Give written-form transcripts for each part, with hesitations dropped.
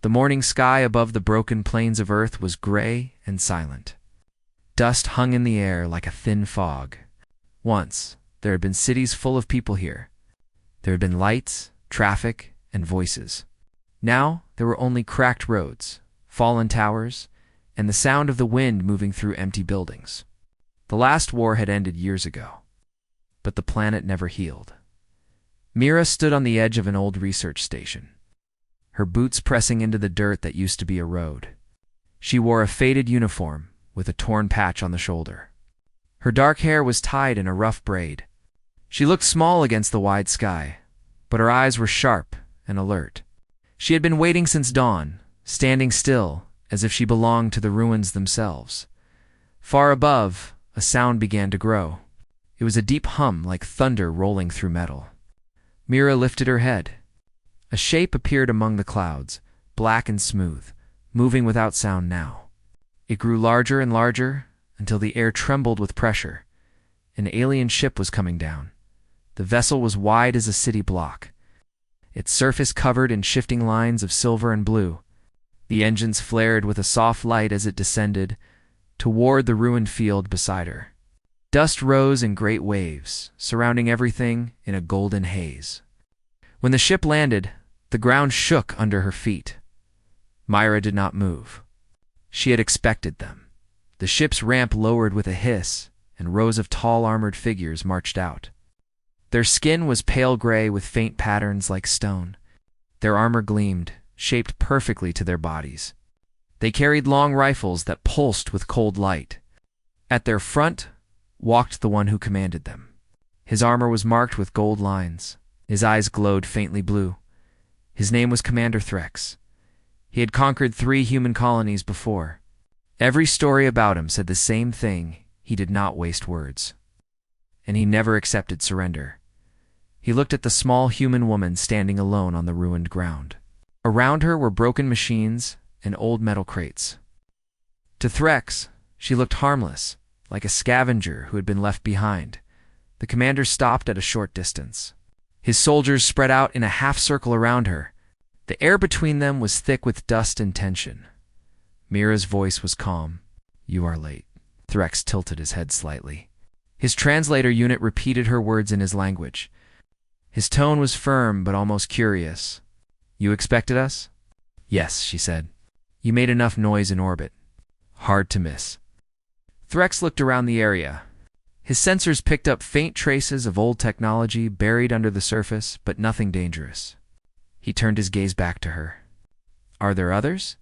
The morning sky above the broken plains of Earth was gray and silent. Dust hung in the air like a thin fog. Once, there had been cities full of people here. There had been lights, traffic, and voices. Now, there were only cracked roads, fallen towers, and the sound of the wind moving through empty buildings. The last war had ended years ago, but the planet never healed. Mira stood on the edge of an old research station, her boots pressing into the dirt that used to be a road. She wore a faded uniform with a torn patch on the shoulder. Her dark hair was tied in a rough braid. She looked small against the wide sky, but her eyes were sharp and alert. She had been waiting since dawn, standing still as if she belonged to the ruins themselves. Far above, a sound began to grow. It was a deep hum like thunder rolling through metal. Mira lifted her head. A shape appeared among the clouds, black and smooth, moving without sound now. It grew larger and larger until the air trembled with pressure. An alien ship was coming down. The vessel was wide as a city block, its surface covered in shifting lines of silver and blue. The engines flared with a soft light as it descended toward the ruined field beside her. Dust rose in great waves, surrounding everything in a golden haze. When the ship landed, the ground shook under her feet. Myra did not move. She had expected them. The ship's ramp lowered with a hiss, and rows of tall armored figures marched out. Their skin was pale gray with faint patterns like stone. Their armor gleamed, shaped perfectly to their bodies. They carried long rifles that pulsed with cold light. At their front walked the one who commanded them. His armor was marked with gold lines. His eyes glowed faintly blue. His name was Commander Threx. He had conquered 3 human colonies before. Every story about him said the same thing: he did not waste words. And he never accepted surrender. He looked at the small human woman standing alone on the ruined ground. Around her were broken machines and old metal crates. To Threx, she looked harmless, like a scavenger who had been left behind. The commander stopped at a short distance. His soldiers spread out in a half-circle around her. The air between them was thick with dust and tension. Mira's voice was calm. "You are late." Threx tilted his head slightly. His translator unit repeated her words in his language. His tone was firm but almost curious. "You expected us?" "Yes," she said. "You made enough noise in orbit. Hard to miss." Threx looked around the area. His sensors picked up faint traces of old technology buried under the surface, but nothing dangerous. He turned his gaze back to her. "Are there others?"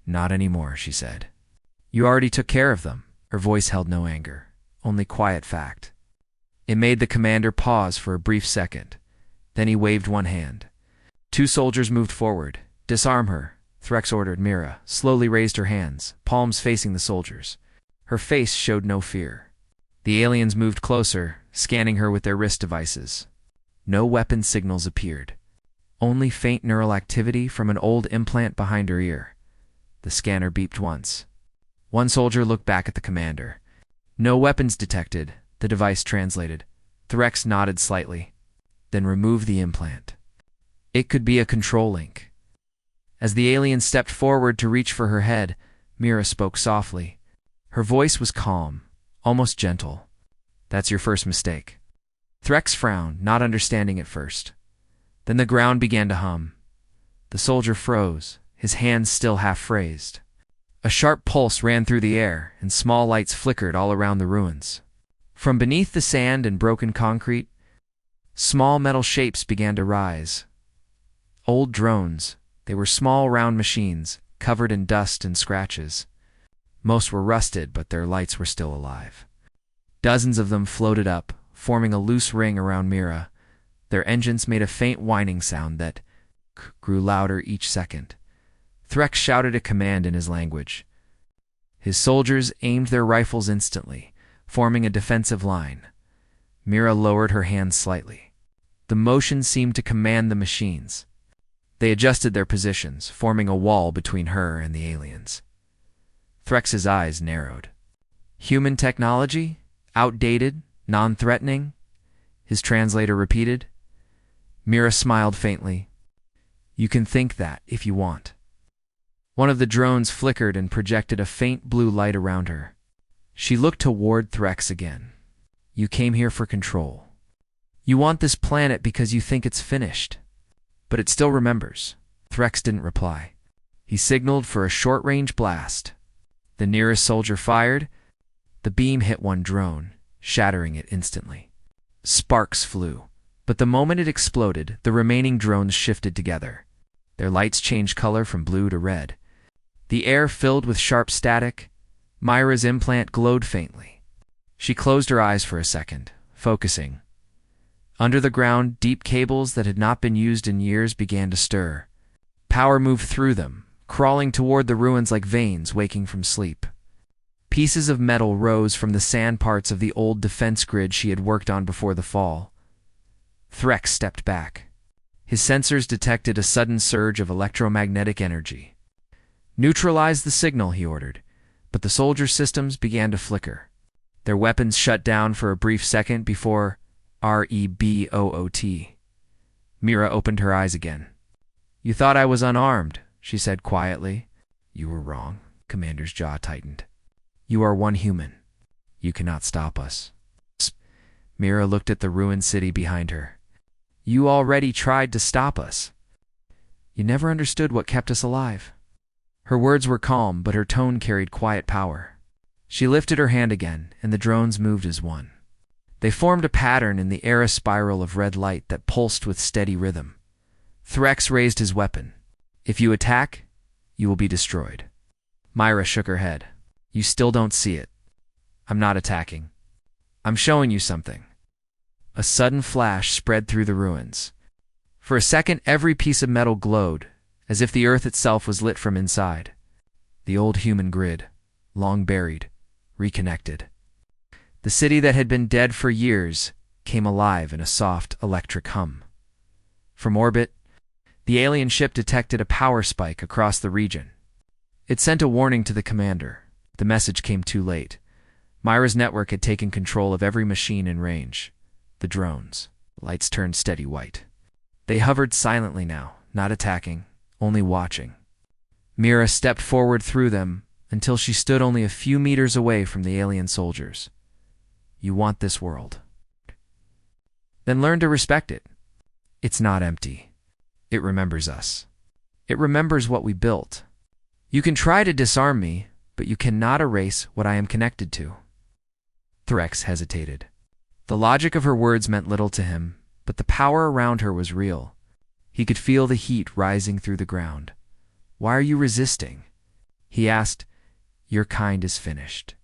"Not anymore," she said. "You already took care of them." Her voice held no anger, only quiet fact. It made the commander pause for a brief second. Then he waved one hand. 2 soldiers moved forward. "Disarm her," Threx ordered. Mira slowly raised her hands, palms facing the soldiers. Her face showed no fear. The aliens moved closer, scanning her with their wrist devices. No weapon signals appeared. Only faint neural activity from an old implant behind her ear. The scanner beeped once. One soldier looked back at the commander. "No weapons detected," the device translated. Threx nodded slightly, then removed the implant. It could be a control link. As the alien stepped forward to reach for her head, Mira spoke softly. Her voice was calm, almost gentle. "That's your first mistake." Threx frowned, not understanding at first. Then the ground began to hum. The soldier froze, his hands still half-raised. A sharp pulse ran through the air, and small lights flickered all around the ruins. From beneath the sand and broken concrete, small metal shapes began to rise. Old drones, they were small round machines, covered in dust and scratches. Most were rusted, but their lights were still alive. Dozens of them floated up, forming a loose ring around Mira. Their engines made a faint whining sound that grew louder each second. Threx shouted a command in his language. His soldiers aimed their rifles instantly, forming a defensive line. Mira lowered her hands slightly. The motion seemed to command the machines. They adjusted their positions, forming a wall between her and the aliens. Threx's eyes narrowed. "Human technology? Outdated? Non-threatening?" his translator repeated. Mira smiled faintly. "You can think that if you want." One of the drones flickered and projected a faint blue light around her. She looked toward Threx again. You came here for control. You want this planet because you think it's finished. But it still remembers. Threx didn't reply. He signaled for a short-range blast. The nearest soldier fired. The beam hit one drone, shattering it instantly. Sparks flew, but the moment it exploded, the remaining drones shifted together. Their lights changed color from blue to red. The air filled with sharp static. Myra's implant glowed faintly. She closed her eyes for a second, focusing. Under the ground, deep cables that had not been used in years began to stir. Power moved through them, crawling toward the ruins like veins waking from sleep. Pieces of metal rose from the sand parts of the old defense grid she had worked on before the fall. Threx stepped back. His sensors detected a sudden surge of electromagnetic energy. Neutralize the signal, he ordered, but the soldier systems began to flicker. Their weapons shut down for a brief second before REBOOT. Mira opened her eyes again. You thought I was unarmed, she said quietly. You were wrong. Commander's jaw tightened. You are one human. You cannot stop us. Mira looked at the ruined city behind her. You already tried to stop us. You never understood what kept us alive. Her words were calm, but her tone carried quiet power. She lifted her hand again, and the drones moved as one. They formed a pattern in the air spiral of red light that pulsed with steady rhythm. Threx raised his weapon. If you attack, you will be destroyed. Myra shook her head. You still don't see it. I'm not attacking. I'm showing you something. A sudden flash spread through the ruins. For a second, every piece of metal glowed, as if the earth itself was lit from inside. The old human grid, long buried, reconnected. The city that had been dead for years came alive in a soft electric hum. From orbit, the alien ship detected a power spike across the region. It sent a warning to the commander. The message came too late. Myra's network had taken control of every machine in range. The drones. Lights turned steady white. They hovered silently now, not attacking, only watching. Mira stepped forward through them until she stood only a few meters away from the alien soldiers. You want this world. Then learn to respect it. It's not empty. It remembers us. It remembers what we built. You can try to disarm me, but you cannot erase what I am connected to. Threx hesitated. The logic of her words meant little to him, but the power around her was real. He could feel the heat rising through the ground. Why are you resisting? He asked. Your kind is finished.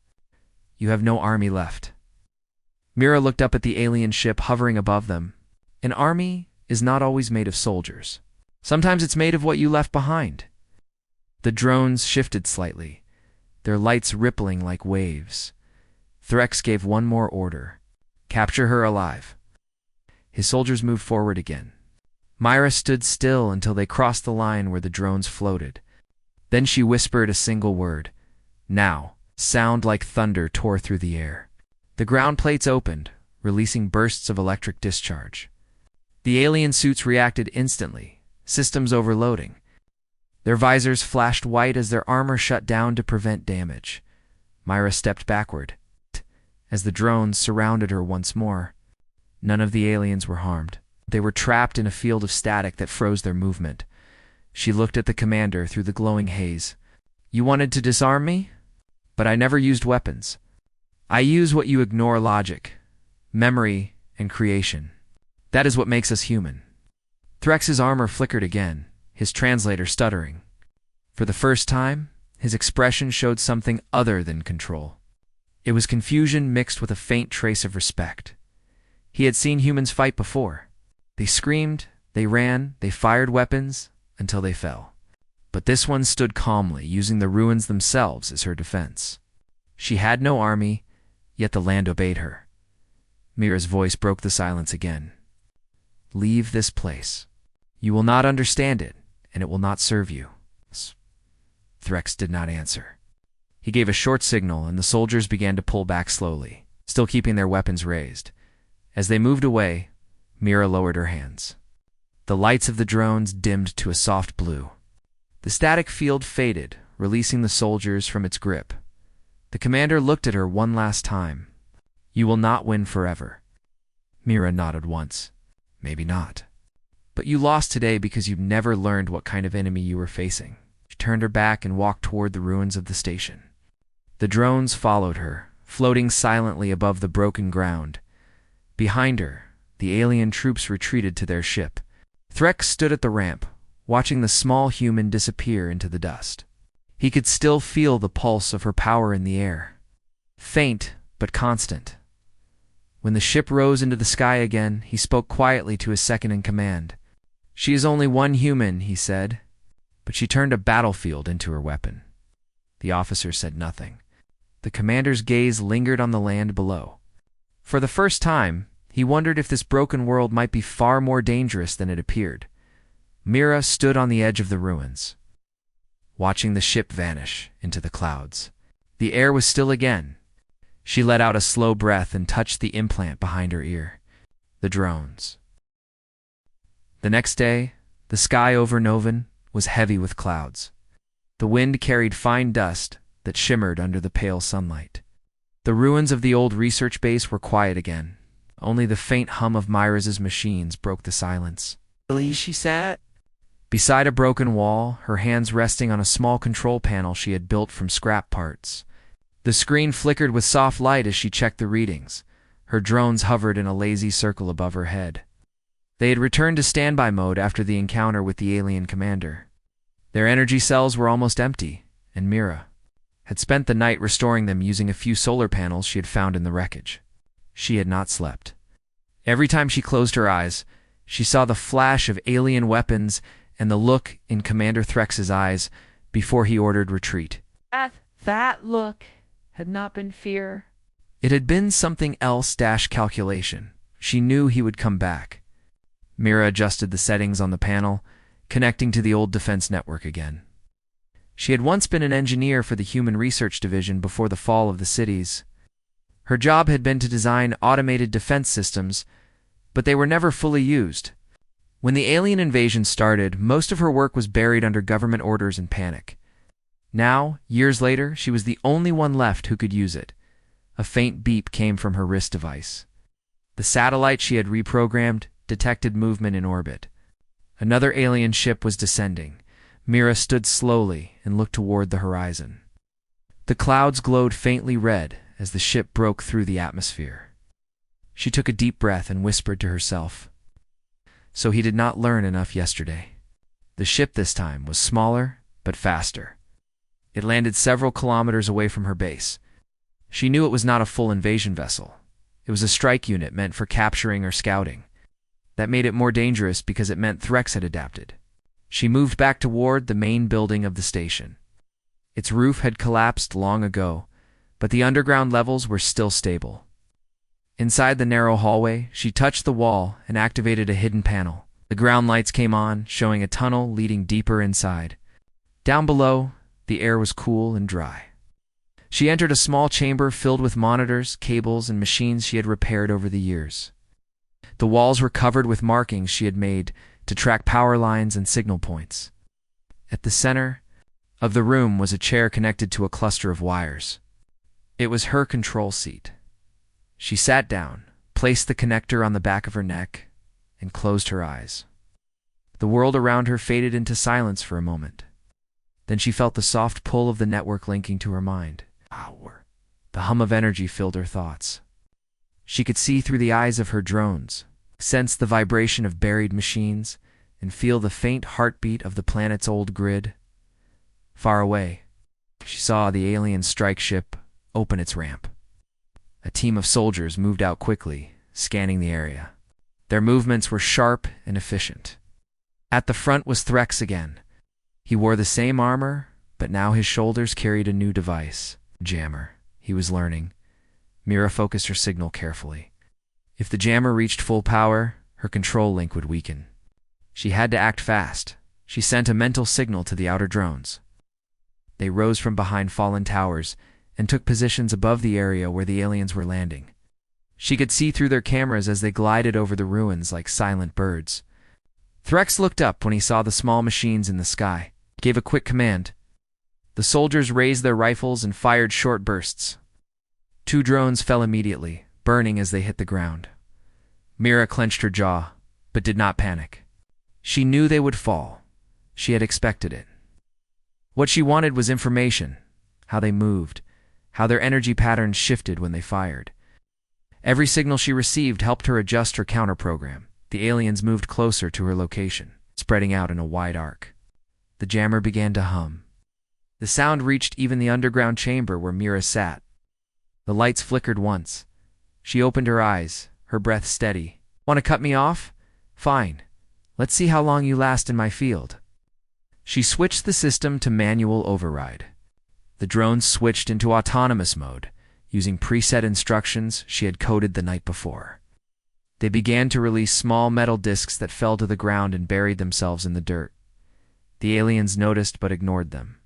You have no army left. Mira looked up at the alien ship hovering above them. An army is not always made of soldiers. Sometimes it's made of what you left behind. The drones shifted slightly, their lights rippling like waves. Threx gave one more order. Capture her alive. His soldiers moved forward again. Myra stood still until they crossed the line where the drones floated. Then she whispered a single word. Now, sound like thunder tore through the air. The ground plates opened, releasing bursts of electric discharge. The alien suits reacted instantly, systems overloading. Their visors flashed white as their armor shut down to prevent damage. Myra stepped backward. As the drones surrounded her once more, none of the aliens were harmed. They were trapped in a field of static that froze their movement. She looked at the commander through the glowing haze. You wanted to disarm me? But I never used weapons. I use what you ignore: logic, memory, and creation. That is what makes us human. Threx's armor flickered again, his translator stuttering. For the first time, his expression showed something other than control. It was confusion mixed with a faint trace of respect. He had seen humans fight before. They screamed, they ran, they fired weapons until they fell. But this one stood calmly, using the ruins themselves as her defense. She had no army, yet the land obeyed her. Mira's voice broke the silence again. Leave this place. You will not understand it, and it will not serve you. Threx did not answer. He gave a short signal, and the soldiers began to pull back slowly, still keeping their weapons raised. As they moved away, Mira lowered her hands. The lights of the drones dimmed to a soft blue. The static field faded, releasing the soldiers from its grip. The commander looked at her one last time. "You will not win forever." Mira nodded once. "Maybe not. But you lost today because you never learned what kind of enemy you were facing." She turned her back and walked toward the ruins of the station. The drones followed her, floating silently above the broken ground. Behind her, the alien troops retreated to their ship. Threx stood at the ramp, watching the small human disappear into the dust. He could still feel the pulse of her power in the air. Faint, but constant. When the ship rose into the sky again, he spoke quietly to his second-in-command. "She is only one human," he said, but she turned a battlefield into her weapon. The officer said nothing. The commander's gaze lingered on the land below. For the first time, he wondered if this broken world might be far more dangerous than it appeared. Mira stood on the edge of the ruins, watching the ship vanish into the clouds. The air was still again. She let out a slow breath and touched the implant behind her ear. The drones. The next day, the sky over Novan was heavy with clouds. The wind carried fine dust that shimmered under the pale sunlight. The ruins of the old research base were quiet again. Only the faint hum of Myra's machines broke the silence. She sat beside a broken wall, her hands resting on a small control panel she had built from scrap parts. The screen flickered with soft light as she checked the readings. Her drones hovered in a lazy circle above her head. They had returned to standby mode after the encounter with the alien commander. Their energy cells were almost empty, and Mira had spent the night restoring them using a few solar panels she had found in the wreckage. She had not slept. Every time she closed her eyes, she saw the flash of alien weapons and the look in Commander Threx's eyes before he ordered retreat. That look had not been fear. It had been something else. Calculation. She knew he would come back. Mira adjusted the settings on the panel, connecting to the old defense network again. She had once been an engineer for the Human Research Division before the fall of the cities. Her job had been to design automated defense systems, but they were never fully used. When the alien invasion started, most of her work was buried under government orders and panic. Now, years later, she was the only one left who could use it. A faint beep came from her wrist device. The satellite she had reprogrammed detected movement in orbit. Another alien ship was descending. Mira stood slowly and looked toward the horizon. The clouds glowed faintly red as the ship broke through the atmosphere. She took a deep breath and whispered to herself, "So he did not learn enough yesterday." The ship this time was smaller, but faster. It landed several kilometers away from her base. She knew it was not a full invasion vessel. It was a strike unit meant for capturing or scouting. That made it more dangerous because it meant Threx had adapted. She moved back toward the main building of the station. Its roof had collapsed long ago, but the underground levels were still stable. Inside the narrow hallway, she touched the wall and activated a hidden panel. The ground lights came on, showing a tunnel leading deeper inside. Down below, the air was cool and dry. She entered a small chamber filled with monitors, cables, and machines she had repaired over the years. The walls were covered with markings she had made to track power lines and signal points. At the center of the room was a chair connected to a cluster of wires. It was her control seat. She sat down, placed the connector on the back of her neck, and closed her eyes. The world around her faded into silence for a moment. Then she felt the soft pull of the network linking to her mind. Power. The hum of energy filled her thoughts. She could see through the eyes of her drones, sense the vibration of buried machines, and feel the faint heartbeat of the planet's old grid. Far away, she saw the alien strike ship open its ramp. A team of soldiers moved out quickly, scanning the area. Their movements were sharp and efficient. At the front was Threx again. He wore the same armor, but now his shoulders carried a new device. Jammer, he was learning. Mira focused her signal carefully. If the jammer reached full power, her control link would weaken. She had to act fast. She sent a mental signal to the outer drones. They rose from behind fallen towers and took positions above the area where the aliens were landing. She could see through their cameras as they glided over the ruins like silent birds. Threx looked up when he saw the small machines in the sky. gave a quick command. The soldiers raised their rifles and fired short bursts. 2 drones fell immediately, burning as they hit the ground. Mira clenched her jaw, but did not panic. She knew they would fall. She had expected it. What she wanted was information, how they moved, how their energy patterns shifted when they fired. Every signal she received helped her adjust her counter-program. The aliens moved closer to her location, spreading out in a wide arc. The jammer began to hum. The sound reached even the underground chamber where Mira sat. The lights flickered once. She opened her eyes, her breath steady. "Want to cut me off? Fine. Let's see how long you last in my field." She switched the system to manual override. The drones switched into autonomous mode, using preset instructions she had coded the night before. They began to release small metal discs that fell to the ground and buried themselves in the dirt. The aliens noticed but ignored them.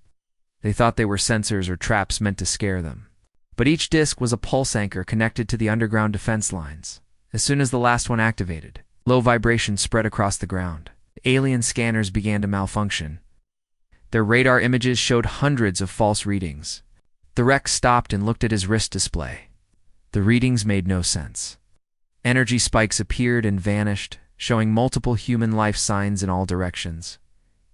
They thought they were sensors or traps meant to scare them. But each disc was a pulse anchor connected to the underground defense lines. As soon as the last one activated, low vibrations spread across the ground. The alien scanners began to malfunction. Their radar images showed hundreds of false readings. The Rex stopped and looked at his wrist display. The readings made no sense. Energy spikes appeared and vanished, showing multiple human life signs in all directions.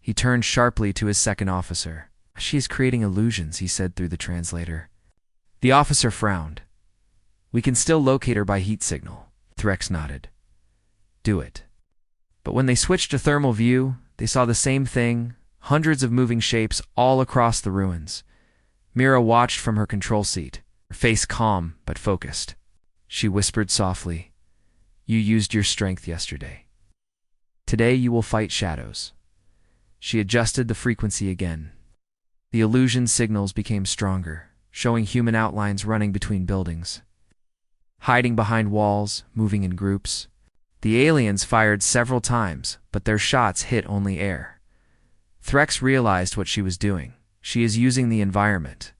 He turned sharply to his second officer. "She is creating illusions," he said through the translator. The officer frowned. "We can still locate her by heat signal." Threx nodded. "Do it." But when they switched to thermal view, they saw the same thing, hundreds of moving shapes all across the ruins. Mira watched from her control seat, her face calm but focused. She whispered softly, "You used your strength yesterday. Today you will fight shadows." She adjusted the frequency again. The illusion signals became stronger, showing human outlines running between buildings, hiding behind walls, moving in groups. The aliens fired several times, but their shots hit only air. Threx realized what she was doing. She is using the environment.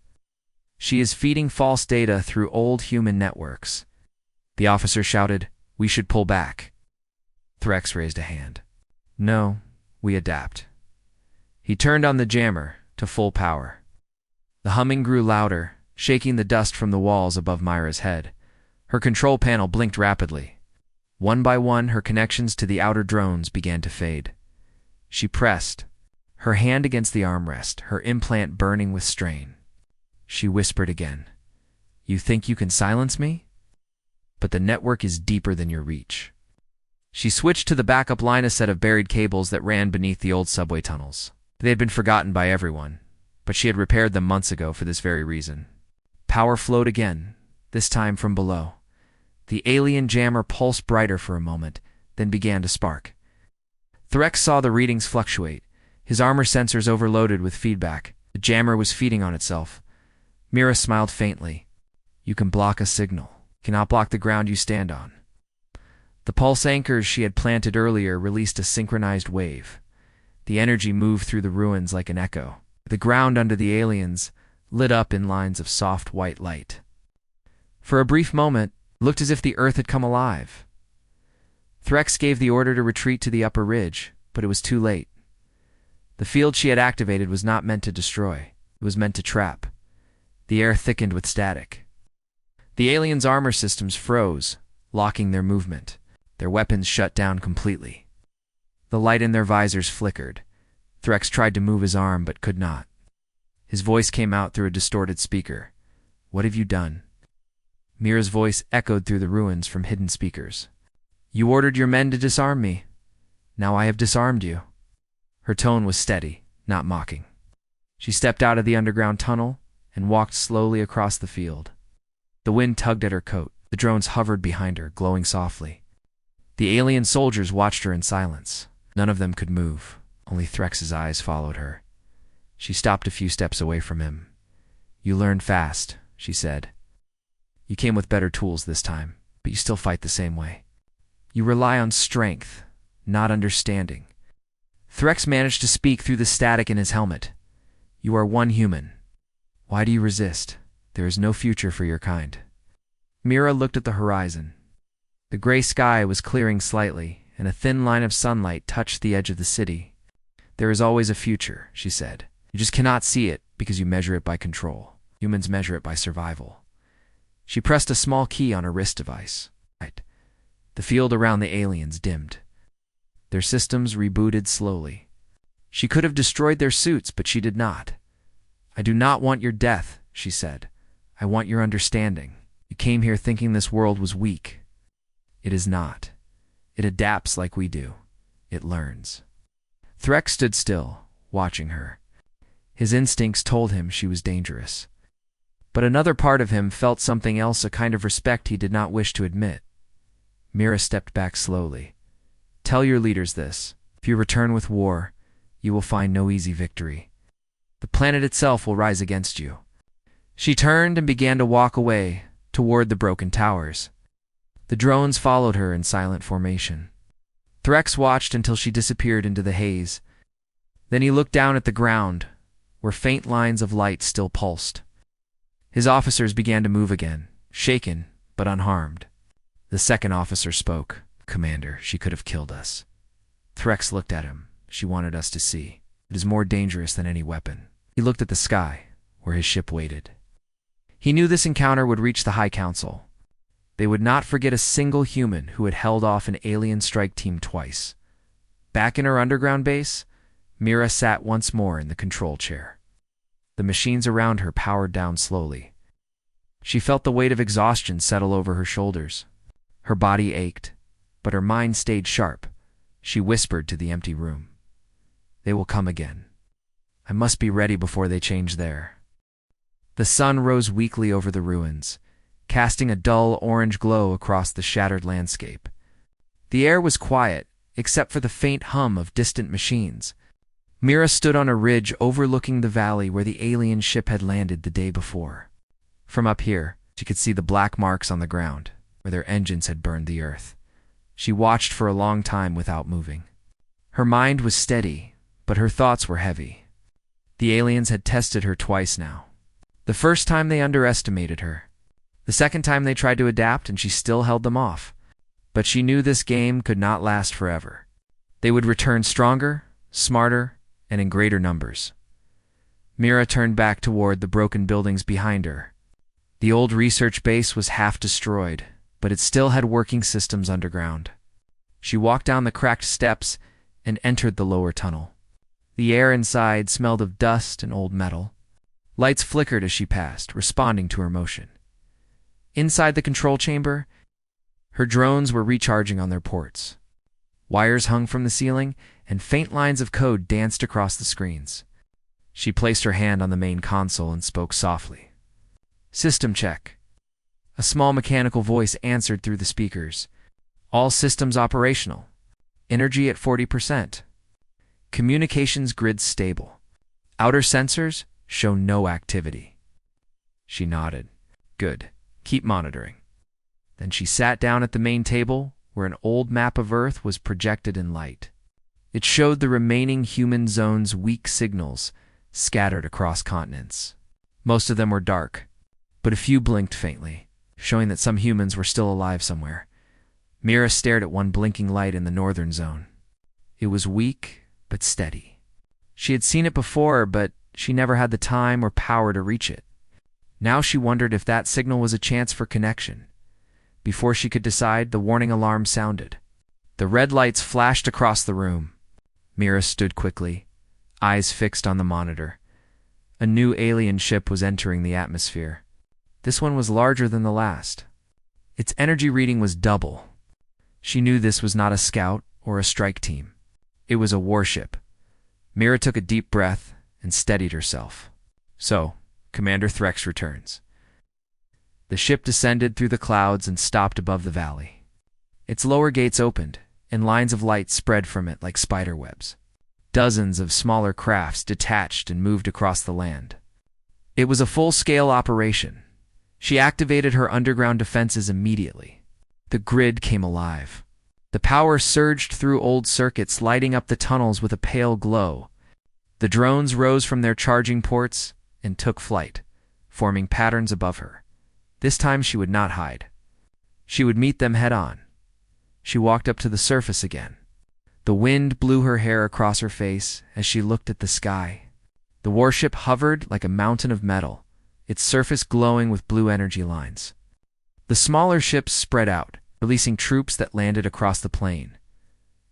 She is feeding false data through old human networks. The officer shouted, "We should pull back." Threx raised a hand. "No, we adapt." He turned on the jammer to full power. The humming grew louder, shaking the dust from the walls above Myra's head. Her control panel blinked rapidly. One by one, her connections to the outer drones began to fade. She pressed, her hand against the armrest, her implant burning with strain. She whispered again, "You think you can silence me? But the network is deeper than your reach." She switched to the backup line, a set of buried cables that ran beneath the old subway tunnels. They had been forgotten by everyone, but she had repaired them months ago for this very reason. Power flowed again, this time from below. The alien jammer pulsed brighter for a moment, then began to spark. Threx saw the readings fluctuate, his armor sensors overloaded with feedback. The jammer was feeding on itself. Mira smiled faintly. "You can block a signal, cannot block the ground you stand on." The pulse anchors she had planted earlier released a synchronized wave. The energy moved through the ruins like an echo. The ground under the aliens lit up in lines of soft white light. For a brief moment, it looked as if the earth had come alive. Threx gave the order to retreat to the upper ridge, but it was too late. The field she had activated was not meant to destroy. It was meant to trap. The air thickened with static. The aliens' armor systems froze, locking their movement. Their weapons shut down completely. The light in their visors flickered. Threx tried to move his arm but could not. His voice came out through a distorted speaker. "What have you done?" Mira's voice echoed through the ruins from hidden speakers. "You ordered your men to disarm me. Now I have disarmed you." Her tone was steady, not mocking. She stepped out of the underground tunnel and walked slowly across the field. The wind tugged at her coat. The drones hovered behind her, glowing softly. The alien soldiers watched her in silence. None of them could move. Only Threx's eyes followed her. She stopped a few steps away from him. "You learned fast," she said. "You came with better tools this time, but you still fight the same way. You rely on strength, not understanding." Threx managed to speak through the static in his helmet. "You are one human. Why do you resist? There is no future for your kind." Mira looked at the horizon. The gray sky was clearing slightly, and a thin line of sunlight touched the edge of the city. There is always a future, she said. You just cannot see it because you measure it by control. Humans measure it by survival. She pressed a small key on her wrist device. The field around the aliens dimmed. Their systems rebooted slowly. She could have destroyed their suits, but she did not. I do not want your death, she said. I want your understanding. You came here thinking this world was weak. It is not. It adapts like we do. It learns. Threx stood still, watching her. His instincts told him she was dangerous. But another part of him felt something else, a kind of respect he did not wish to admit. Mira stepped back slowly. Tell your leaders this. If you return with war, you will find no easy victory. The planet itself will rise against you. She turned and began to walk away toward the broken towers. The drones followed her in silent formation. Threx watched until she disappeared into the haze. Then he looked down at the ground, where faint lines of light still pulsed. His officers began to move again, shaken but unharmed. The second officer spoke. Commander, she could have killed us. Threx looked at him. She wanted us to see. It is more dangerous than any weapon. He looked at the sky, where his ship waited. He knew this encounter would reach the High Council. They would not forget a single human who had held off an alien strike team twice. Back in her underground base, Mira sat once more in the control chair. The machines around her powered down slowly. She felt the weight of exhaustion settle over her shoulders. Her body ached, but her mind stayed sharp. She whispered to the empty room. They will come again. I must be ready before they change there. The sun rose weakly over the ruins, casting a dull orange glow across the shattered landscape. The air was quiet, except for the faint hum of distant machines. Mira stood on a ridge overlooking the valley where the alien ship had landed the day before. From up here, she could see the black marks on the ground, where their engines had burned the earth. She watched for a long time without moving. Her mind was steady, but her thoughts were heavy. The aliens had tested her twice now. The first time they underestimated her. The second time they tried to adapt and she still held them off. But she knew this game could not last forever. They would return stronger, smarter, and in greater numbers. Mira turned back toward the broken buildings behind her. The old research base was half destroyed, but it still had working systems underground. She walked down the cracked steps and entered the lower tunnel. The air inside smelled of dust and old metal. Lights flickered as she passed, responding to her motion. Inside the control chamber, her drones were recharging on their ports. Wires hung from the ceiling, and faint lines of code danced across the screens. She placed her hand on the main console and spoke softly. System check. A small mechanical voice answered through the speakers. All systems operational. Energy at 40%. Communications grid stable. Outer sensors show no activity. She nodded. Good. Keep monitoring. Then she sat down at the main table, where an old map of Earth was projected in light. It showed the remaining human zone's weak signals scattered across continents. Most of them were dark, but a few blinked faintly, showing that some humans were still alive somewhere. Mira stared at one blinking light in the northern zone. It was weak, but steady. She had seen it before, but she never had the time or power to reach it. Now she wondered if that signal was a chance for connection. Before she could decide, the warning alarm sounded. The red lights flashed across the room. Mira stood quickly, eyes fixed on the monitor. A new alien ship was entering the atmosphere. This one was larger than the last. Its energy reading was double. She knew this was not a scout or a strike team. It was a warship. Mira took a deep breath and steadied herself. So, Commander Threx returns. The ship descended through the clouds and stopped above the valley. Its lower gates opened, and lines of light spread from it like spider webs. Dozens of smaller crafts detached and moved across the land. It was a full-scale operation. She activated her underground defenses immediately. The grid came alive. The power surged through old circuits, lighting up the tunnels with a pale glow. The drones rose from their charging ports and took flight, forming patterns above her. This time she would not hide. She would meet them head-on. She walked up to the surface again. The wind blew her hair across her face as she looked at the sky. The warship hovered like a mountain of metal, its surface glowing with blue energy lines. The smaller ships spread out, releasing troops that landed across the plain.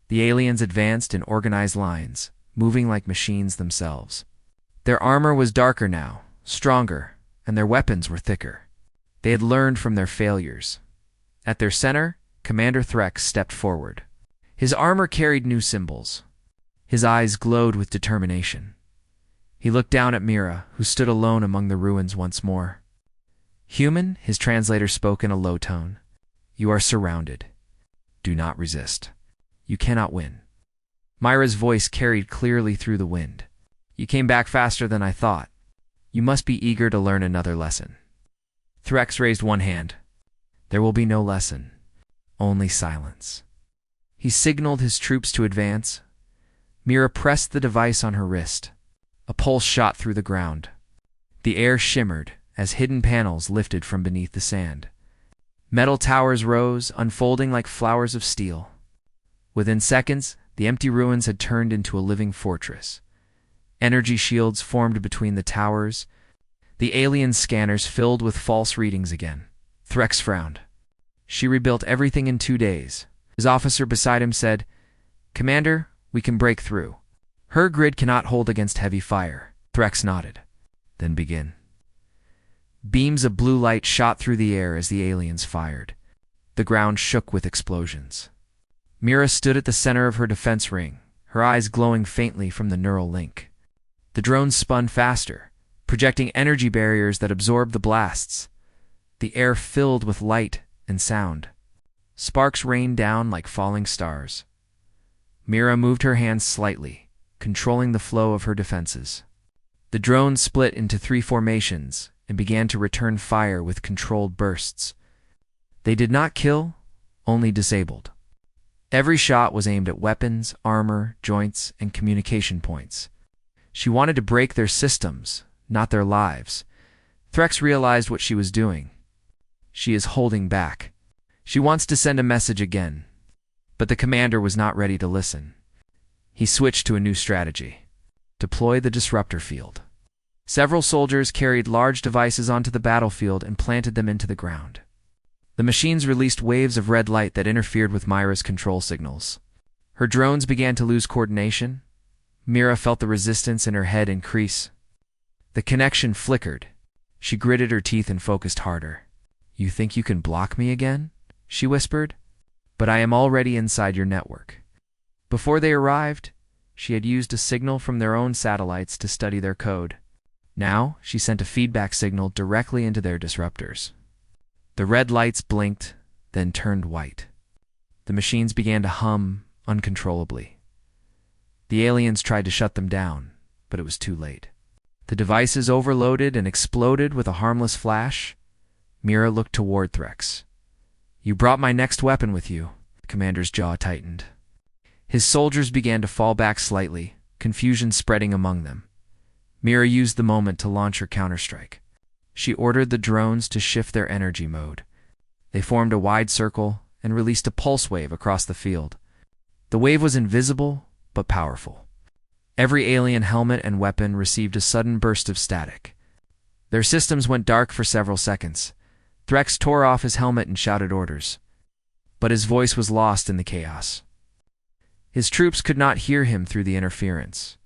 The aliens advanced in organized lines, moving like machines themselves. Their armor was darker now, stronger, and their weapons were thicker. They had learned from their failures. At their center, Commander Threx stepped forward. His armor carried new symbols. His eyes glowed with determination. He looked down at Mira, who stood alone among the ruins once more. "Human," his translator spoke in a low tone. "You are surrounded. Do not resist. You cannot win." Myra's voice carried clearly through the wind. "You came back faster than I thought. You must be eager to learn another lesson." Threx raised one hand. "There will be no lesson, only silence." He signaled his troops to advance. Mira pressed the device on her wrist. A pulse shot through the ground. The air shimmered as hidden panels lifted from beneath the sand. Metal towers rose, unfolding like flowers of steel. Within seconds, the empty ruins had turned into a living fortress. Energy shields formed between the towers. The alien scanners filled with false readings again. Threx frowned. "She rebuilt everything in 2 days." His officer beside him said, "Commander, we can break through. Her grid cannot hold against heavy fire." Threx nodded. "Then begin." Beams of blue light shot through the air as the aliens fired. The ground shook with explosions. Mira stood at the center of her defense ring, her eyes glowing faintly from the neural link. The drones spun faster, projecting energy barriers that absorbed the blasts. The air filled with light and sound. Sparks rained down like falling stars. Mira moved her hands slightly, controlling the flow of her defenses. The drones split into 3 formations and began to return fire with controlled bursts. They did not kill, only disabled. Every shot was aimed at weapons, armor, joints, and communication points. She wanted to break their systems, not their lives. Threx realized what she was doing. She is holding back. She wants to send a message again. But the commander was not ready to listen. He switched to a new strategy. Deploy the disruptor field. Several soldiers carried large devices onto the battlefield and planted them into the ground. The machines released waves of red light that interfered with Myra's control signals. Her drones began to lose coordination. Mira felt the resistance in her head increase. The connection flickered. She gritted her teeth and focused harder. "You think you can block me again?" she whispered. "But I am already inside your network." Before they arrived, she had used a signal from their own satellites to study their code. Now, she sent a feedback signal directly into their disruptors. The red lights blinked, then turned white. The machines began to hum uncontrollably. The aliens tried to shut them down, but it was too late. The devices overloaded and exploded with a harmless flash. Mira looked toward Threx. "You brought my next weapon with you." The commander's jaw tightened. His soldiers began to fall back slightly, confusion spreading among them. Mira used the moment to launch her counterstrike. She ordered the drones to shift their energy mode. They formed a wide circle and released a pulse wave across the field. The wave was invisible, but powerful. Every alien helmet and weapon received a sudden burst of static. Their systems went dark for several seconds. Threx tore off his helmet and shouted orders. But his voice was lost in the chaos. His troops could not hear him through the interference.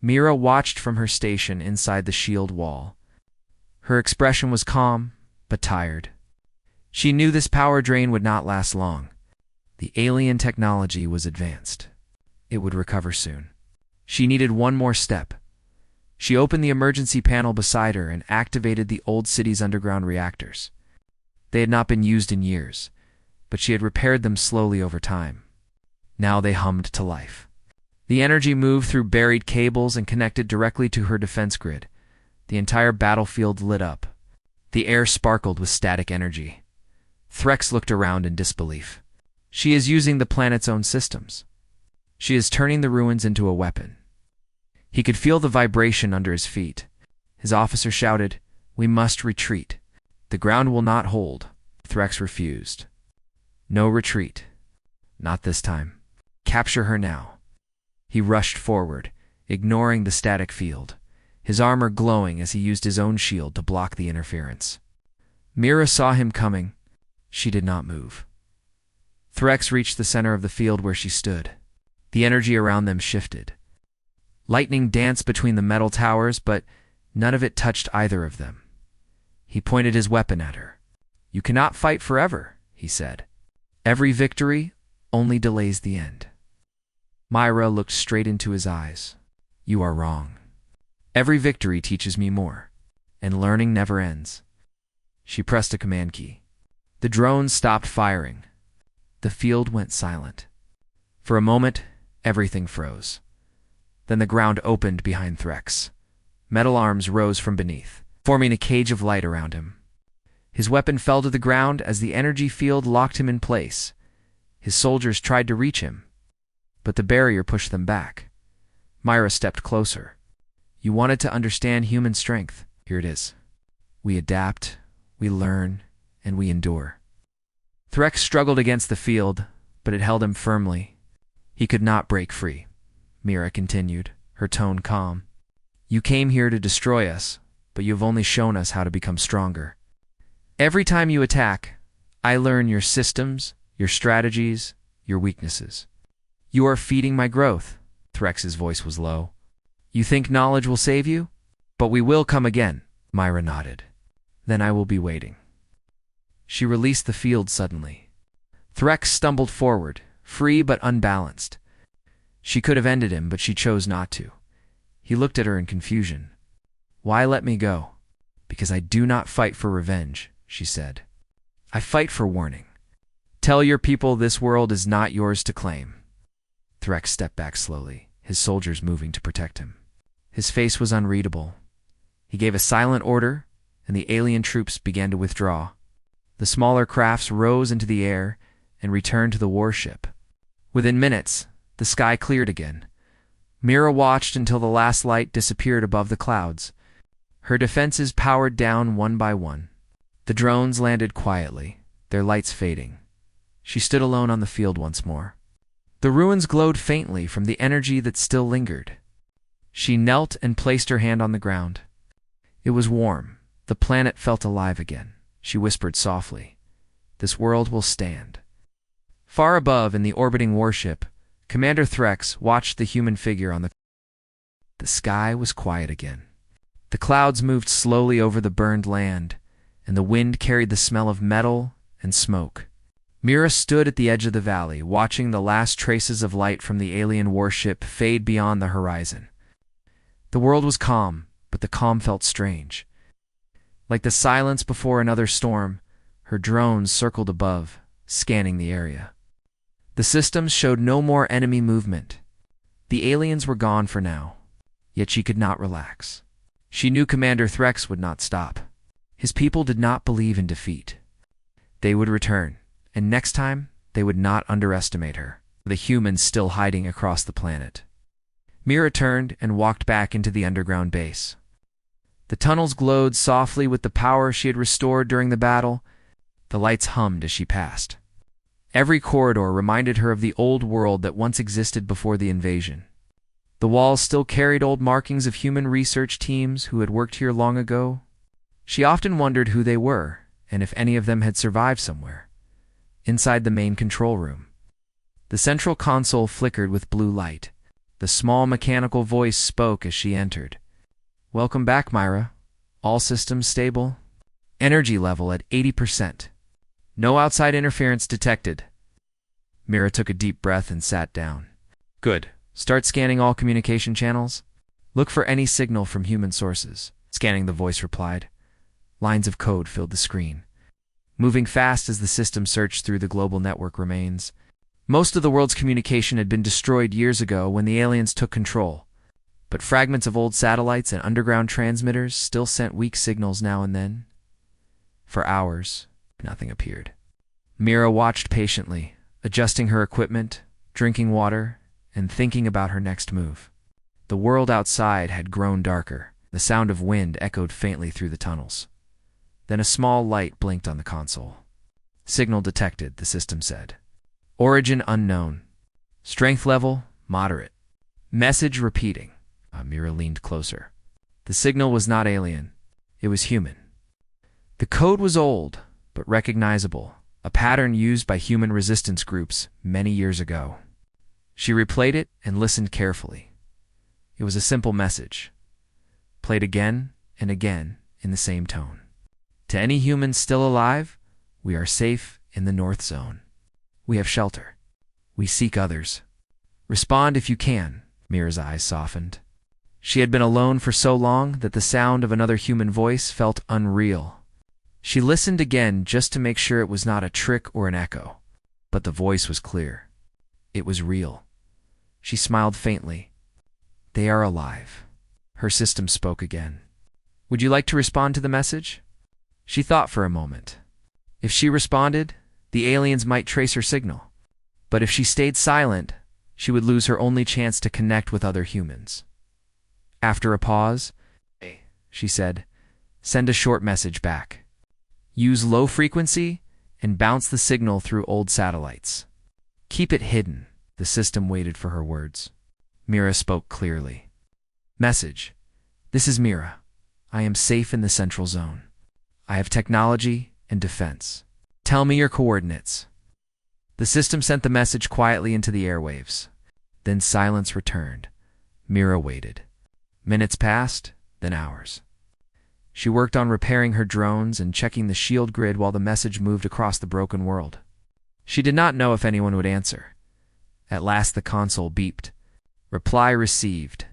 Mira watched from her station inside the shield wall. Her expression was calm, but tired. She knew this power drain would not last long. The alien technology was advanced. It would recover soon. She needed one more step. She opened the emergency panel beside her and activated the old city's underground reactors. They had not been used in years, but she had repaired them slowly over time. Now they hummed to life. The energy moved through buried cables and connected directly to her defense grid. The entire battlefield lit up. The air sparkled with static energy. Threx looked around in disbelief. She is using the planet's own systems. She is turning the ruins into a weapon. He could feel the vibration under his feet. His officer shouted, "We must retreat. The ground will not hold." Threx refused. "No retreat. Not this time." Capture her now. He rushed forward, ignoring the static field, his armor glowing as he used his own shield to block the interference. Mira saw him coming. She did not move. Threx reached the center of the field where she stood. The energy around them shifted. Lightning danced between the metal towers, but none of it touched either of them. He pointed his weapon at her. "You cannot fight forever," he said. "Every victory only delays the end." Myra looked straight into his eyes. "You are wrong. Every victory teaches me more, and learning never ends." She pressed a command key. The drones stopped firing. The field went silent. For a moment, everything froze. Then the ground opened behind Threx. Metal arms rose from beneath, forming a cage of light around him. His weapon fell to the ground as the energy field locked him in place. His soldiers tried to reach him, but the barrier pushed them back. Myra stepped closer. "You wanted to understand human strength. Here it is. We adapt, we learn, and we endure." Threx struggled against the field, but it held him firmly. He could not break free. Mira continued, her tone calm. "You came here to destroy us, but you have only shown us how to become stronger. Every time you attack, I learn your systems, your strategies, your weaknesses. You are feeding my growth." Threx's voice was low. "You think knowledge will save you? But we will come again." Myra nodded. "Then I will be waiting." She released the field suddenly. Threx stumbled forward, free but unbalanced. She could have ended him, but she chose not to. He looked at her in confusion. "Why let me go?" "Because I do not fight for revenge," she said. "I fight for warning. Tell your people this world is not yours to claim." Threx stepped back slowly, his soldiers moving to protect him. His face was unreadable. He gave a silent order, and the alien troops began to withdraw. The smaller crafts rose into the air and returned to the warship. Within minutes, the sky cleared again. Mira watched until the last light disappeared above the clouds. Her defenses powered down one by one. The drones landed quietly, their lights fading. She stood alone on the field once more. The ruins glowed faintly from the energy that still lingered. She knelt and placed her hand on the ground. It was warm. The planet felt alive again. She whispered softly, "This world will stand." Far above in the orbiting warship, Commander Threx watched the human figure on the... The sky was quiet again. The clouds moved slowly over the burned land, and the wind carried the smell of metal and smoke. Mira stood at the edge of the valley, watching the last traces of light from the alien warship fade beyond the horizon. The world was calm, but the calm felt strange. Like the silence before another storm, her drones circled above, scanning the area. The systems showed no more enemy movement. The aliens were gone for now, yet she could not relax. She knew Commander Threx would not stop. His people did not believe in defeat. They would return, and next time they would not underestimate her, the humans still hiding across the planet. Mira turned and walked back into the underground base. The tunnels glowed softly with the power she had restored during the battle. The lights hummed as she passed. Every corridor reminded her of the old world that once existed before the invasion. The walls still carried old markings of human research teams who had worked here long ago. She often wondered who they were, and if any of them had survived somewhere. Inside the main control room, the central console flickered with blue light. The small mechanical voice spoke as she entered. "Welcome back, Myra. All systems stable. Energy level at 80%. No outside interference detected." Mira took a deep breath and sat down. "Good. Start scanning all communication channels. Look for any signal from human sources." Scanning, the voice replied. Lines of code filled the screen, moving fast as the system searched through the global network remains. Most of the world's communication had been destroyed years ago when the aliens took control, but fragments of old satellites and underground transmitters still sent weak signals now and then. For hours, nothing appeared. Mira watched patiently, adjusting her equipment, drinking water, and thinking about her next move. The world outside had grown darker. The sound of wind echoed faintly through the tunnels. Then a small light blinked on the console. "Signal detected," the system said. "Origin unknown. Strength level, moderate. Message repeating. Mira leaned closer. The signal was not alien. It was human. The code was old, but recognizable, a pattern used by human resistance groups many years ago. She replayed it and listened carefully. It was a simple message, played again and again in the same tone. To any humans still alive, we are safe in the North Zone. We have shelter. We seek others. Respond if you can. Mira's eyes softened. She had been alone for so long that the sound of another human voice felt unreal. She listened again just to make sure it was not a trick or an echo. But the voice was clear. It was real. She smiled faintly. They are alive. Her system spoke again. Would you like to respond to the message? She thought for a moment. If she responded, the aliens might trace her signal. But if she stayed silent, she would lose her only chance to connect with other humans. After a pause, she said, send a short message back. Use low frequency and bounce the signal through old satellites. Keep it hidden. The system waited for her words. Mira spoke clearly. Message. This is Mira. I am safe in the Central Zone. I have technology and defense. Tell me your coordinates. The system sent the message quietly into the airwaves. Then silence returned. Mira waited. Minutes passed, then hours. She worked on repairing her drones and checking the shield grid while the message moved across the broken world. She did not know if anyone would answer. At last the console beeped. Reply received.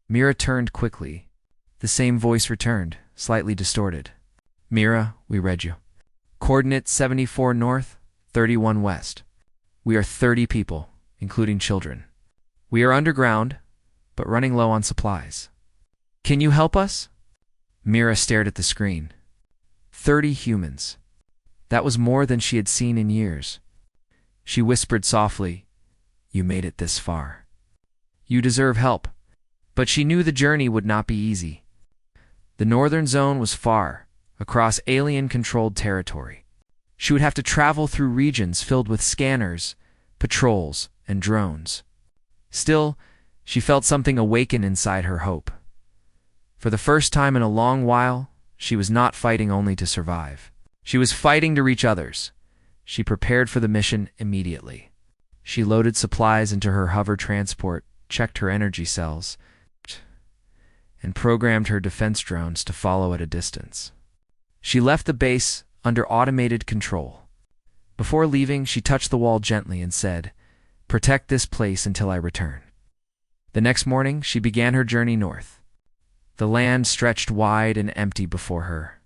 Mira turned quickly. The same voice returned, slightly distorted. Mira, we read you. Coordinate 74 north, 31 west. We are 30 people, including children. We are underground, but running low on supplies. Can you help us? Mira stared at the screen. 30 humans. That was more than she had seen in years. She whispered softly, You made it this far. You deserve help. But she knew the journey would not be easy. The northern zone was far, across alien-controlled territory. She would have to travel through regions filled with scanners, patrols, and drones. Still, she felt something awaken inside her hope. For the first time in a long while, she was not fighting only to survive. She was fighting to reach others. She prepared for the mission immediately. She loaded supplies into her hover transport, checked her energy cells, and programmed her defense drones to follow at a distance. She left the base under automated control. Before leaving, she touched the wall gently and said, Protect this place until I return. The next morning, she began her journey north. The land stretched wide and empty before her.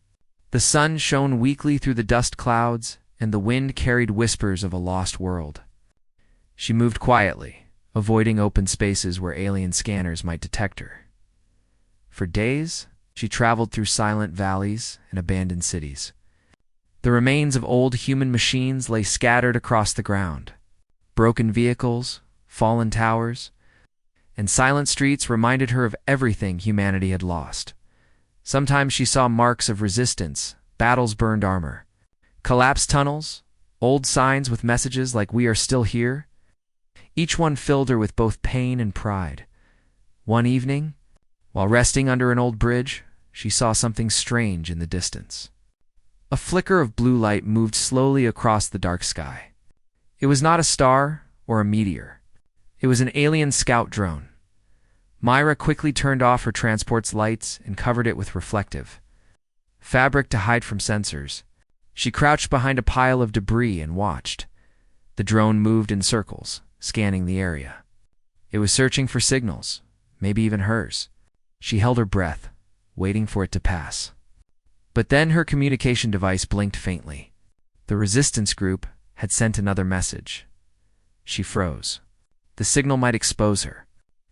The sun shone weakly through the dust clouds, and the wind carried whispers of a lost world. She moved quietly, avoiding open spaces where alien scanners might detect her. For days, she traveled through silent valleys and abandoned cities. The remains of old human machines lay scattered across the ground. Broken vehicles, fallen towers, and silent streets reminded her of everything humanity had lost. Sometimes she saw marks of resistance, battles-burned armor, collapsed tunnels, old signs with messages like "We are still here." Each one filled her with both pain and pride. One evening, while resting under an old bridge, she saw something strange in the distance. A flicker of blue light moved slowly across the dark sky. It was not a star or a meteor. It was an alien scout drone. Myra quickly turned off her transport's lights and covered it with reflective fabric to hide from sensors. She crouched behind a pile of debris and watched. The drone moved in circles, scanning the area. It was searching for signals, maybe even hers. She held her breath, waiting for it to pass. But then her communication device blinked faintly. The resistance group had sent another message. She froze. The signal might expose her.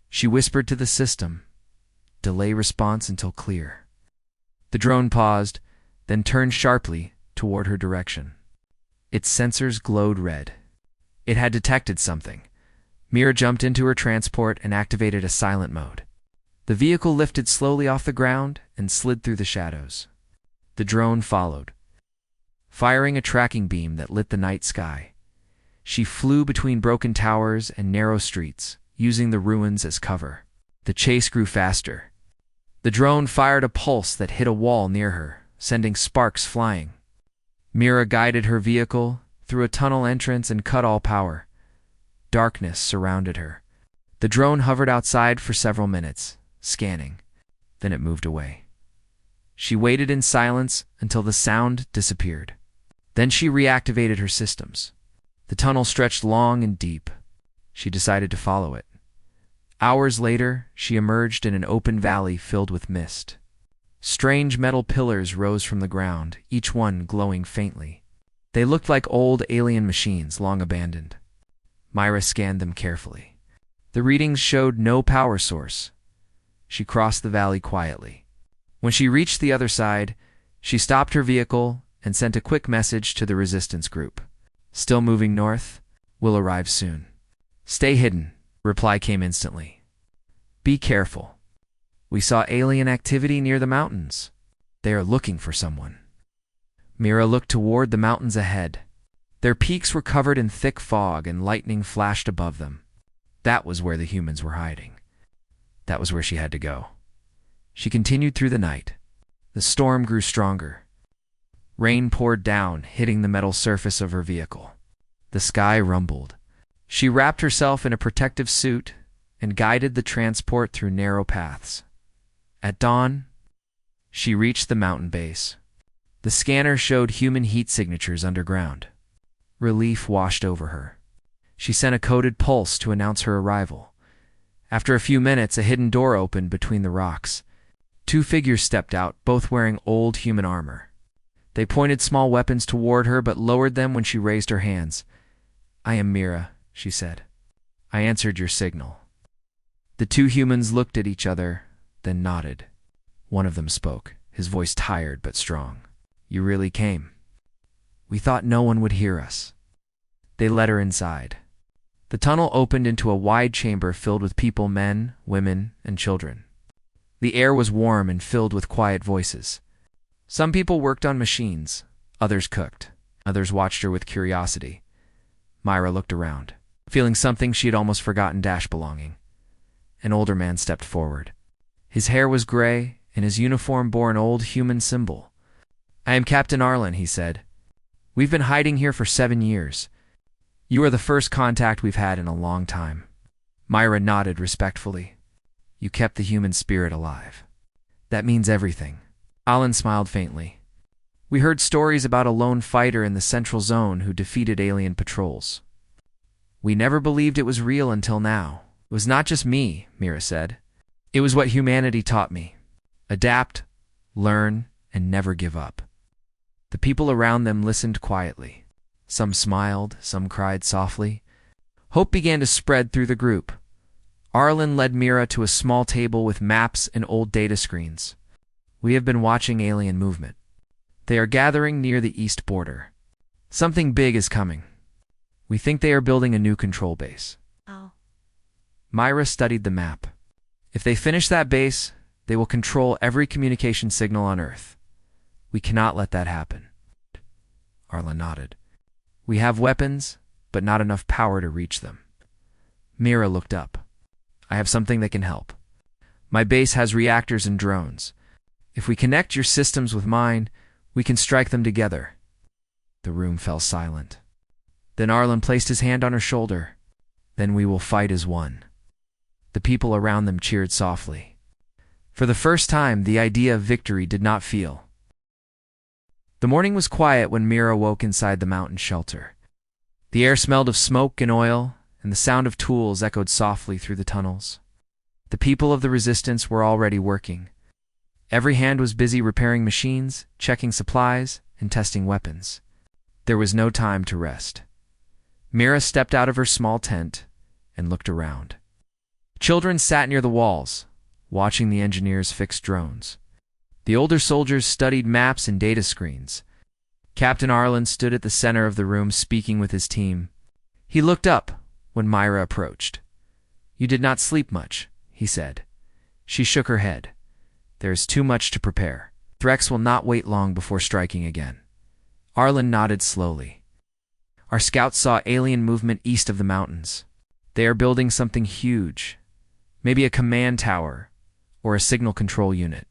She whispered to the system, "Delay response until clear." The drone paused, then turned sharply toward her direction. Its sensors glowed red. It had detected something. Mira jumped into her transport and activated a silent mode. The vehicle lifted slowly off the ground and slid through the shadows. The drone followed, firing a tracking beam that lit the night sky. She flew between broken towers and narrow streets, using the ruins as cover. The chase grew faster. The drone fired a pulse that hit a wall near her, sending sparks flying. Mira guided her vehicle through a tunnel entrance and cut all power. Darkness surrounded her. The drone hovered outside for several minutes, scanning. Then it moved away. She waited in silence until the sound disappeared. Then she reactivated her systems. The tunnel stretched long and deep. She decided to follow it. Hours later, she emerged in an open valley filled with mist. Strange metal pillars rose from the ground, each one glowing faintly. They looked like old alien machines long abandoned. Myra scanned them carefully. The readings showed no power source. She crossed the valley quietly. When she reached the other side, she stopped her vehicle and sent a quick message to the resistance group. "Still moving north? We'll arrive soon." "Stay hidden," reply came instantly. "Be careful. We saw alien activity near the mountains. They are looking for someone." Mira looked toward the mountains ahead. Their peaks were covered in thick fog and lightning flashed above them. That was where the humans were hiding. That was where she had to go. She continued through the night. The storm grew stronger. Rain poured down, hitting the metal surface of her vehicle. The sky rumbled. She wrapped herself in a protective suit and guided the transport through narrow paths. At dawn, she reached the mountain base. The scanner showed human heat signatures underground. Relief washed over her. She sent a coded pulse to announce her arrival. After a few minutes, a hidden door opened between the rocks. Two figures stepped out, both wearing old human armor. They pointed small weapons toward her but lowered them when she raised her hands. "I am Mira," she said. "I answered your signal." The two humans looked at each other, then nodded. One of them spoke, his voice tired but strong. "You really came. We thought no one would hear us." They led her inside. The tunnel opened into a wide chamber filled with people, men, women, and children. The air was warm and filled with quiet voices. Some people worked on machines, others cooked, others watched her with curiosity. Myra looked around, feeling something she had almost forgotten belonging. An older man stepped forward. His hair was gray, and his uniform bore an old human symbol. "I am Captain Arlen," he said. "We've been hiding here for 7 years. You are the first contact we've had in a long time." Myra nodded respectfully. "You kept the human spirit alive. That means everything." Arlen smiled faintly. "We heard stories about a lone fighter in the Central Zone who defeated alien patrols. We never believed it was real until now." "It was not just me," Mira said. "It was what humanity taught me. Adapt, learn, and never give up." The people around them listened quietly. Some smiled, some cried softly. Hope began to spread through the group. Arlen led Mira to a small table with maps and old data screens. "We have been watching alien movement. They are gathering near the east border. Something big is coming. We think they are building a new control base." Oh. Myra studied the map. "If they finish that base, they will control every communication signal on Earth. We cannot let that happen." Arlen nodded. "We have weapons, but not enough power to reach them." Mira looked up. "I have something that can help. My base has reactors and drones. If we connect your systems with mine, we can strike them together." The room fell silent. Then Arlen placed his hand on her shoulder. "Then we will fight as one." The people around them cheered softly. For the first time, the idea of victory did not feel. The morning was quiet when Mira woke inside the mountain shelter. The air smelled of smoke and oil, and the sound of tools echoed softly through the tunnels. The people of the resistance were already working. Every hand was busy repairing machines, checking supplies, and testing weapons. There was no time to rest. Mira stepped out of her small tent and looked around. Children sat near the walls, watching the engineers fix drones. The older soldiers studied maps and data screens. Captain Arlen stood at the center of the room speaking with his team. He looked up when Myra approached. "You did not sleep much," he said. She shook her head. "There is too much to prepare. Threats will not wait long before striking again." Arlen nodded slowly. Our scouts saw alien movement east of the mountains. They are building something huge, maybe a command tower or a signal control unit.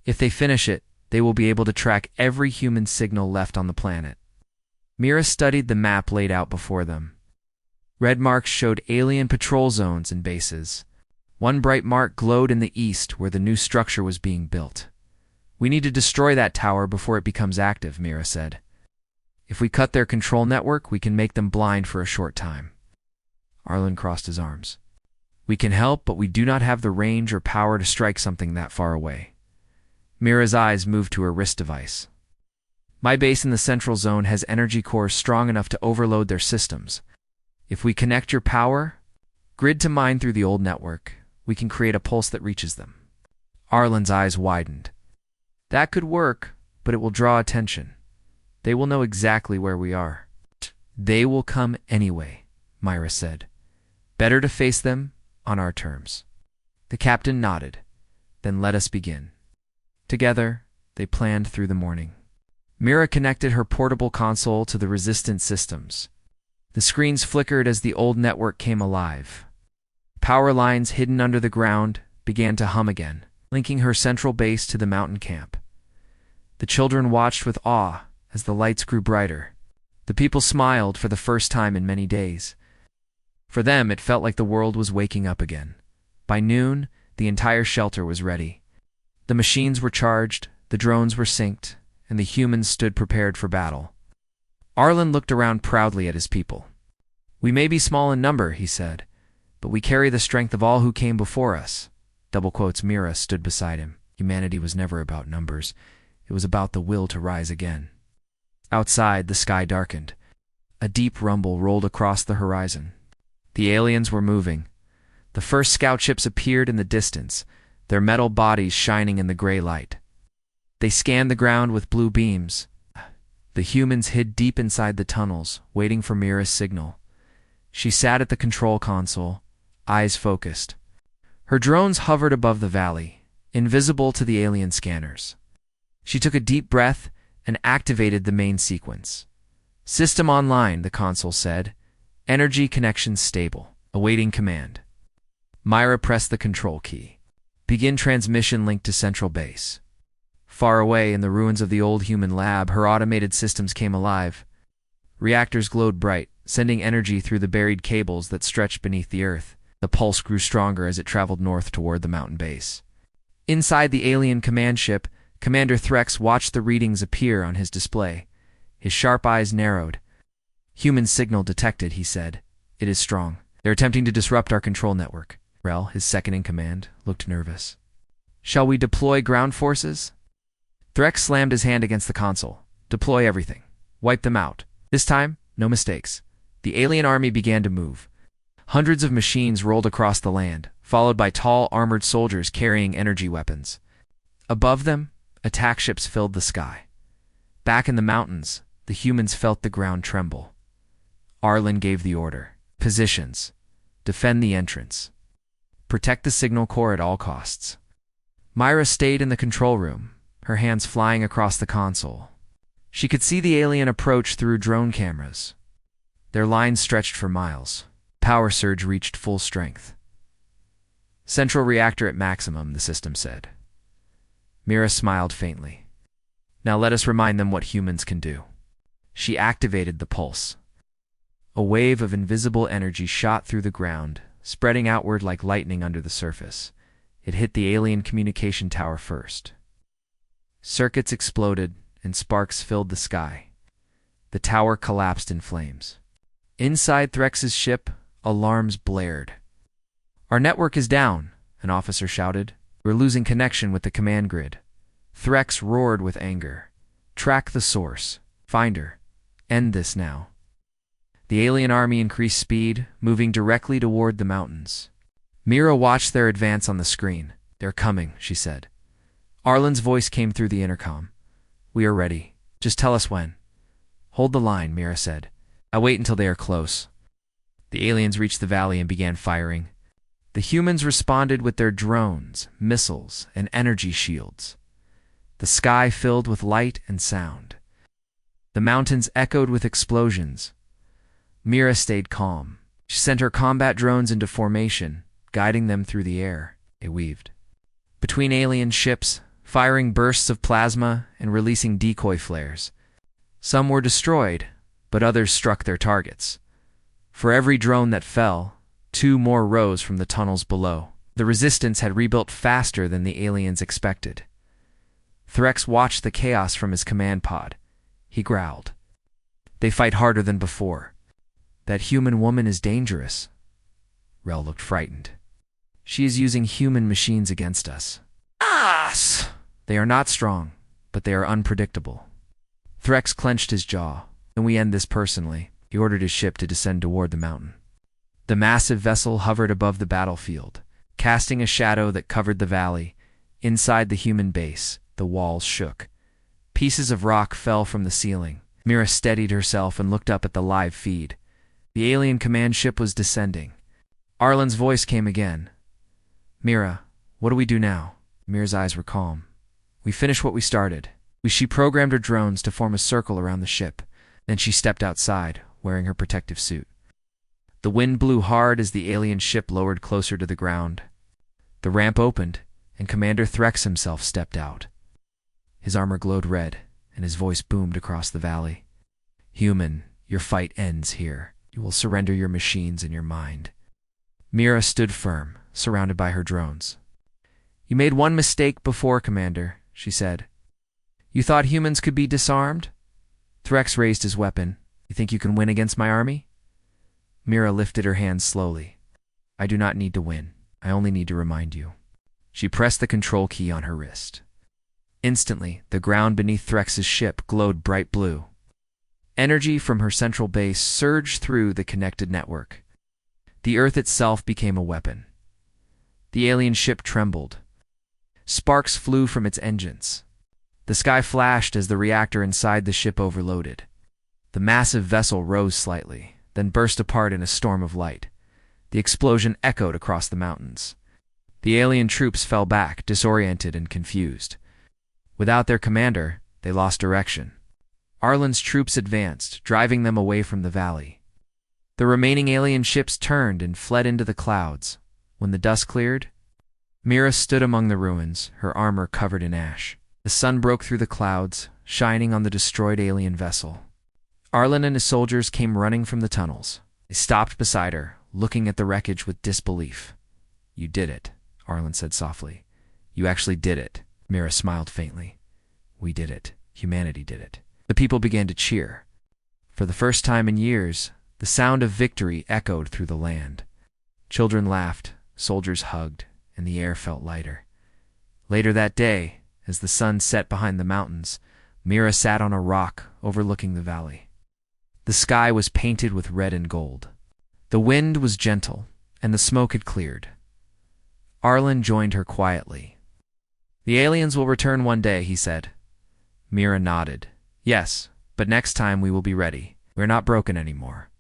If they finish it, they will be able to track every human signal left on the planet. Mira studied the map laid out before them. Red marks showed alien patrol zones and bases. One bright mark glowed in the east where the new structure was being built. We need to destroy that tower before it becomes active, Mira said. If we cut their control network, we can make them blind for a short time. Arlen crossed his arms. We can help, but we do not have the range or power to strike something that far away. Mira's eyes moved to her wrist device. My base in the central zone has energy cores strong enough to overload their systems. If we connect your power grid to mine through the old network, we can create a pulse that reaches them. Arlen's eyes widened. That could work, but it will draw attention. They will know exactly where we are. They will come anyway, Myra said. Better to face them on our terms. The captain nodded. Then let us begin. Together, they planned through the morning. Mira connected her portable console to the resistant systems. The screens flickered as the old network came alive. Power lines hidden under the ground began to hum again, linking her central base to the mountain camp. The children watched with awe as the lights grew brighter. The people smiled for the first time in many days. For them, it felt like the world was waking up again. By noon, the entire shelter was ready. The machines were charged, the drones were synced, and the humans stood prepared for battle. Arlen looked around proudly at his people. We may be small in number, he said, but we carry the strength of all who came before us. Double quotes. Mira stood beside him. Humanity was never about numbers. It was about the will to rise again. Outside, the sky darkened. A deep rumble rolled across the horizon. The aliens were moving. The first scout ships appeared in the distance, their metal bodies shining in the gray light. They scanned the ground with blue beams. The humans hid deep inside the tunnels, waiting for Mira's signal. She sat at the control console, eyes focused. Her drones hovered above the valley, invisible to the alien scanners. She took a deep breath and activated the main sequence. System online, the console said. Energy connections stable. Awaiting command. Myra pressed the control key. Begin transmission link to central base. Far away in the ruins of the old human lab, her automated systems came alive. Reactors glowed bright, sending energy through the buried cables that stretched beneath the earth. The pulse grew stronger as it traveled north toward the mountain base. Inside the alien command ship, Commander Threx watched the readings appear on his display. His sharp eyes narrowed. Human signal detected, he said. It is strong. They're attempting to disrupt our control network. Rel, his second-in-command, looked nervous. Shall we deploy ground forces? Threx slammed his hand against the console. Deploy everything. Wipe them out. This time, no mistakes. The alien army began to move. Hundreds of machines rolled across the land, followed by tall, armored soldiers carrying energy weapons. Above them, attack ships filled the sky. Back in the mountains, the humans felt the ground tremble. Arlen gave the order. Positions. Defend the entrance. Protect the signal core at all costs. Myra stayed in the control room, her hands flying across the console. She could see the alien approach through drone cameras. Their lines stretched for miles. Power surge reached full strength. Central reactor at maximum, the system said. Mira smiled faintly. Now let us remind them what humans can do. She activated the pulse. A wave of invisible energy shot through the ground, spreading outward like lightning under the surface. It hit the alien communication tower first. Circuits exploded, and sparks filled the sky. The tower collapsed in flames. Inside Threx's ship, alarms blared. Our network is down, an officer shouted. We're losing connection with the command grid. Threx roared with anger. Track the source. Find her. End this now. The alien army increased speed, moving directly toward the mountains. Mira watched their advance on the screen. They're coming, she said. Arlen's voice came through the intercom. We are ready. Just tell us when. Hold the line, Mira said. I'll wait until they are close. The aliens reached the valley and began firing. The humans responded with their drones, missiles, and energy shields. The sky filled with light and sound. The mountains echoed with explosions. Mira stayed calm. She sent her combat drones into formation, guiding them through the air. They weaved between alien ships, firing bursts of plasma and releasing decoy flares. Some were destroyed, but others struck their targets. For every drone that fell, 2 more rose from the tunnels below. The resistance had rebuilt faster than the aliens expected. Threx watched the chaos from his command pod. He growled. They fight harder than before. That human woman is dangerous. Rel looked frightened. She is using human machines against us. Us! They are not strong, but they are unpredictable. Threx clenched his jaw. And we end this personally. He ordered his ship to descend toward the mountain. The massive vessel hovered above the battlefield, casting a shadow that covered the valley. Inside the human base, the walls shook. Pieces of rock fell from the ceiling. Mira steadied herself and looked up at the live feed. The alien command ship was descending. Arlen's voice came again. Mira, what do we do now? Mira's eyes were calm. We finish what we started. She programmed her drones to form a circle around the ship. Then she stepped outside, wearing her protective suit. The wind blew hard as the alien ship lowered closer to the ground. The ramp opened, and Commander Threx himself stepped out. His armor glowed red, and his voice boomed across the valley. Human, your fight ends here. You will surrender your machines and your mind. Mira stood firm, surrounded by her drones. You made one mistake before, Commander, she said. You thought humans could be disarmed? Threx raised his weapon. You think you can win against my army? Mira lifted her hands slowly. I do not need to win. I only need to remind you. She pressed the control key on her wrist. Instantly, the ground beneath Threx's ship glowed bright blue. Energy from her central base surged through the connected network. The Earth itself became a weapon. The alien ship trembled. Sparks flew from its engines. The sky flashed as the reactor inside the ship overloaded. The massive vessel rose slightly, then burst apart in a storm of light. The explosion echoed across the mountains. The alien troops fell back, disoriented and confused. Without their commander, they lost direction. Arlen's troops advanced, driving them away from the valley. The remaining alien ships turned and fled into the clouds. When the dust cleared, Mira stood among the ruins, her armor covered in ash. The sun broke through the clouds, shining on the destroyed alien vessel. Arlen and his soldiers came running from the tunnels. They stopped beside her, looking at the wreckage with disbelief. You did it, Arlen said softly. You actually did it. Mira smiled faintly. We did it. Humanity did it. The people began to cheer. For the first time in years, the sound of victory echoed through the land. Children laughed, soldiers hugged, and the air felt lighter. Later that day, as the sun set behind the mountains, Mira sat on a rock overlooking the valley. The sky was painted with red and gold. The wind was gentle, and the smoke had cleared. Arlen joined her quietly. The aliens will return one day, he said. Mira nodded. Yes, but next time we will be ready. We're not broken anymore.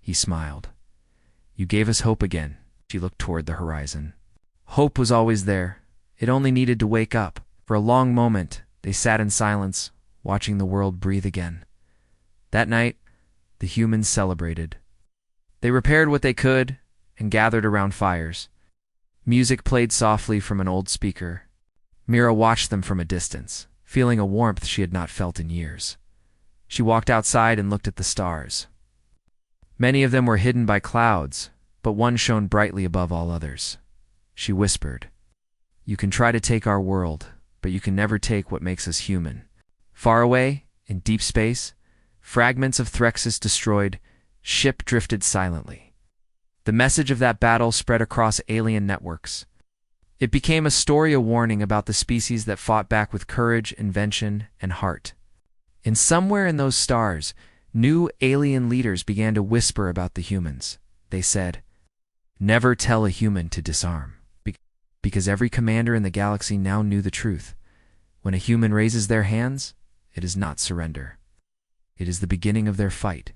He smiled. You gave us hope again. She looked toward the horizon. Hope was always there. It only needed to wake up. For a long moment, they sat in silence, watching the world breathe again. That night, the humans celebrated. They repaired what they could and gathered around fires. Music played softly from an old speaker. Mira watched them from a distance, feeling a warmth she had not felt in years. She walked outside and looked at the stars. Many of them were hidden by clouds, but one shone brightly above all others. She whispered, You can try to take our world, but you can never take what makes us human. Far away, in deep space, fragments of Threx's destroyed ship drifted silently. The message of that battle spread across alien networks. It became a story, a warning about the species that fought back with courage, invention, and heart. And somewhere in those stars, new alien leaders began to whisper about the humans. They said, Never tell a human to disarm. Because every commander in the galaxy now knew the truth. When a human raises their hands, it is not surrender. It is the beginning of their fight.